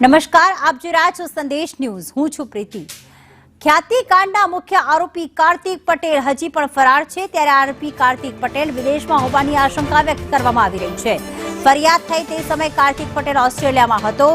નમસ્કાર, આપ જોઈ રહ્યા છો સંદેશ ન્યૂઝ. હું છું પ્રીતિ. ખ્યાતિકાંડના મુખ્ય આરોપી કાર્તિક પટેલ હજી પણ ફરાર છે, ત્યારે આરોપી કાર્તિક પટેલ વિદેશમાં હોવાની આશંકા વ્યક્ત કરવામાં આવી રહી છે. ફરિયાદ થઈ તે સમયે કાર્તિક પટેલ ઓસ્ટ્રેલિયામાં હતો.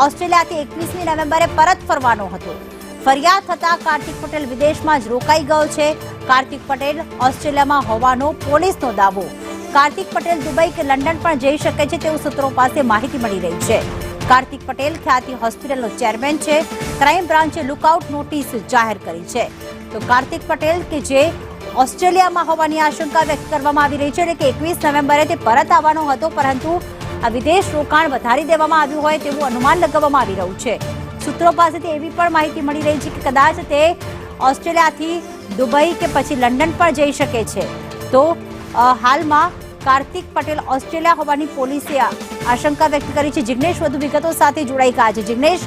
ઓસ્ટ્રેલિયાથી 21મી નવેમ્બરે પરત ફરવાનો હતો. ફરિયાદ થતા કાર્તિક પટેલ વિદેશમાં જ રોકાઈ ગયો છે. કાર્તિક પટેલ ઓસ્ટ્રેલિયામાં હોવાનો પોલીસનો દાવો. કાર્તિક પટેલ દુબઈ કે લંડન પણ જઈ શકે છે તેવું સૂત્રો પાસે માહિતી મળી રહી છે. કાર્તિક પટેલ ખ્યાતિ હોસ્પિટલનો ચેરમેન છે. ક્રાઇમ બ્રાન્ચે લુકઆઉટ નોટિસ જાહેર કરી છે. તો કાર્તિક પટેલ કે જે ઓસ્ટ્રેલિયામાં હોવાની આશંકા વ્યક્ત કરવામાં આવી રહી છે કે 21 નવેમ્બરે તે પરત આવવાનો હતો, પરંતુ આ વિદેશ રોકાણ વધારી દેવામાં આવ્યું હોય તેવું અનુમાન લગાવવામાં આવી રહ્યું છે. સૂત્રો પાસેથી એવી પણ માહિતી મળી રહી છે કે કદાચ તે ઓસ્ટ્રેલિયાથી દુબઈ કે પછી લંડન પણ જઈ શકે છે. તો હાલમાં કાર્તિક પટેલ ઓસ્ટ્રેલિયા હોવાની પોલીસે આશંકા વ્યક્ત કરી છે. જિગ્નેશ વધુ વિગતો સાથે જોડાઈ ગયા છે. જિગ્નેશ,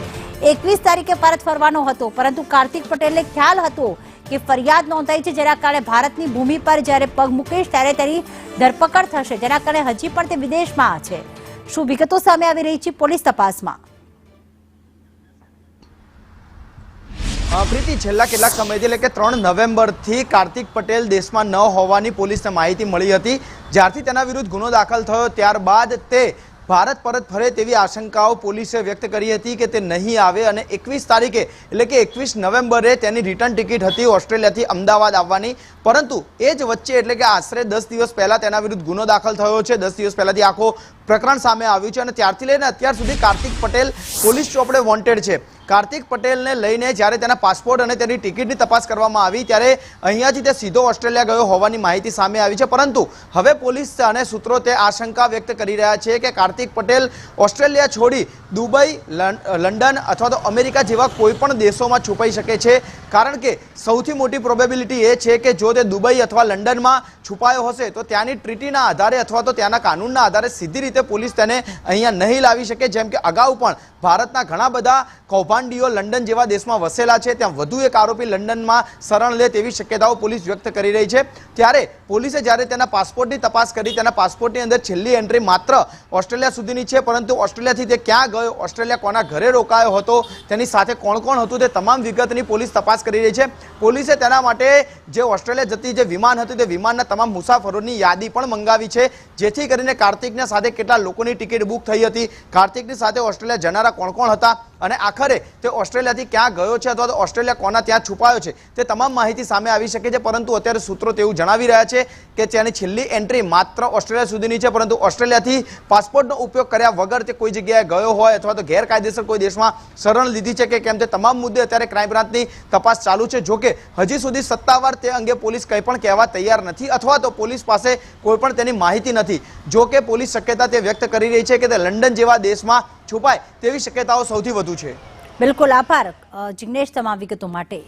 21 તારીખે પરત ફરવાનો હતો, પરંતુ કાર્તિક પટેલને ખ્યાલ હતો કે ફરિયાદ નોંધાઈ છે, જેના કારણે ભારતની ભૂમિ પર જ્યારે પગ મૂકીશ ત્યારે તેની ધરપકડ થશે, જેના કારણે હજી પણ તે વિદેશમાં છે. શું વિગતો સામે આવી રહી છે પોલીસ તપાસમાં? પ્રીતિ, છેલ્લા કેટલાક સમયથી એટલે કે 3 નવેમ્બરથી કાર્તિક પટેલ દેશમાં ન હોવાની પોલીસને માહિતી મળી હતી. જ્યારથી તેના વિરુદ્ધ ગુનો દાખલ થયો ત્યારબાદ તે ભારત પરત ફરે તેવી આશંકાઓ પોલીસે વ્યક્ત કરી હતી કે તે નહીં આવે, અને 21 તારીખે એટલે કે 21 નવેમ્બરે તેની રિટર્ન ટિકિટ હતી ઓસ્ટ્રેલિયાથી અમદાવાદ આવવાની. પરંતુ એ જ વચ્ચે એટલે કે આશરે 10 દિવસ પહેલા તેના વિરુદ્ધ ગુનો દાખલ થયો છે. 10 દિવસ પહેલાથી આખો પ્રકરણ સામે આવ્યું છે, અને ત્યારથી લઈને અત્યાર સુધી કાર્તિક પટેલ પોલીસ ચોપડે વોન્ટેડ છે. કાર્તિક પટેલને લઈને જ્યારે તેના પાસપોર્ટ અને તેની ટિકિટની તપાસ કરવામાં આવી ત્યારે અહીંયાથી તે સીધો ઓસ્ટ્રેલિયા ગયો હોવાની માહિતી સામે આવી છે. પરંતુ હવે પોલીસ અને સૂત્રો તે આશંકા વ્યક્ત કરી રહ્યા છે કે કાર્તિક પટેલ ઓસ્ટ્રેલિયા છોડી દુબઈ, લંડન અથવા તો અમેરિકા જેવા કોઈ પણ દેશોમાં છુપાઈ શકે છે. કારણ કે સૌથી મોટી પ્રોબેબિલિટી એ છે કે જો તે દુબઈ અથવા લંડનમાં છુપાયો હશે તો ત્યાંની ટ્રીટીના આધારે અથવા તો ત્યાંના કાનૂનના આધારે સીધી રીતે પોલીસ તેને અહીંયા નહીં લાવી શકે. જેમ કે અગાઉ પણ ભારતના ઘણા બધા કૌભાંડીઓ લંડન જેવા દેશમાં વસેલા છે, ત્યાં વધુ એક આરોપી લંડનમાં શરણ લે તેવી શક્યતાઓ પોલીસ વ્યક્ત કરી રહી છે. ત્યારે પોલીસે જ્યારે તેના પાસપોર્ટની તપાસ કરી, તેના પાસપોર્ટની અંદર છેલ્લી એન્ટ્રી માત્ર ઓસ્ટ્રેલિયા સુધીની છે, પરંતુ ઓસ્ટ્રેલિયાથી તે ક્યાં ગયો, ઓસ્ટ્રેલિયા કોના ઘરે રોકાયો હતો, તેની સાથે કોણ કોણ હતું, તે તમામ વિગતની પોલીસ તપાસ કરી રહી છે. પોલીસે તેના માટે જે ઓસ્ટ્રેલિયા જતી જે વિમાન હતું તે વિમાનના તમામ મુસાફરોની યાદી પણ મંગાવી છે, જેથી કરીને કાર્તિકના સાથે કેટલા લોકોની ટિકિટ બુક થઈ હતી, કાર્તિકની સાથે ઓસ્ટ્રેલિયા જનારા કોણ કોણ હતા, અને આખરે તે ઓસ્ટ્રેલિયાથી ક્યાં ગયો છે અથવા તો ઓસ્ટ્રેલિયા કોના ત્યાં છુપાયો છે, તે તમામ માહિતી સામે આવી શકે છે. પરંતુ અત્યારે સૂત્રો તેવું જણાવી રહ્યા છે કે તેની છેલ્લી એન્ટ્રી માત્ર ઓસ્ટ્રેલિયા સુધીની છે, પરંતુ ઓસ્ટ્રેલિયાથી પાસપોર્ટનો ઉપયોગ કર્યા વગર તે કોઈ જગ્યાએ ગયો હોય અથવા તો ગેરકાયદેસર કોઈ દેશમાં શરણ લીધી છે કે કેમ, તે તમામ મુદ્દે અત્યારે ક્રાઇમ બ્રાન્ચની તપાસ ચાલુ છે. જોકે હજી સુધી સત્તાવાર તે અંગે પોલીસ કંઈ પણ કહેવા તૈયાર નથી, અથવા તો પોલીસ પાસે કોઈ પણ તેની માહિતી નથી. જોકે પોલીસ શક્યતા તે વ્યક્ત કરી રહી છે કે તે લંડન જેવા દેશમાં છુપાય તેવી શક્યતાઓ સૌથી વધુ છે. બિલકુલ, આભાર જિગ્નેશ તમામ વિગતો માટે.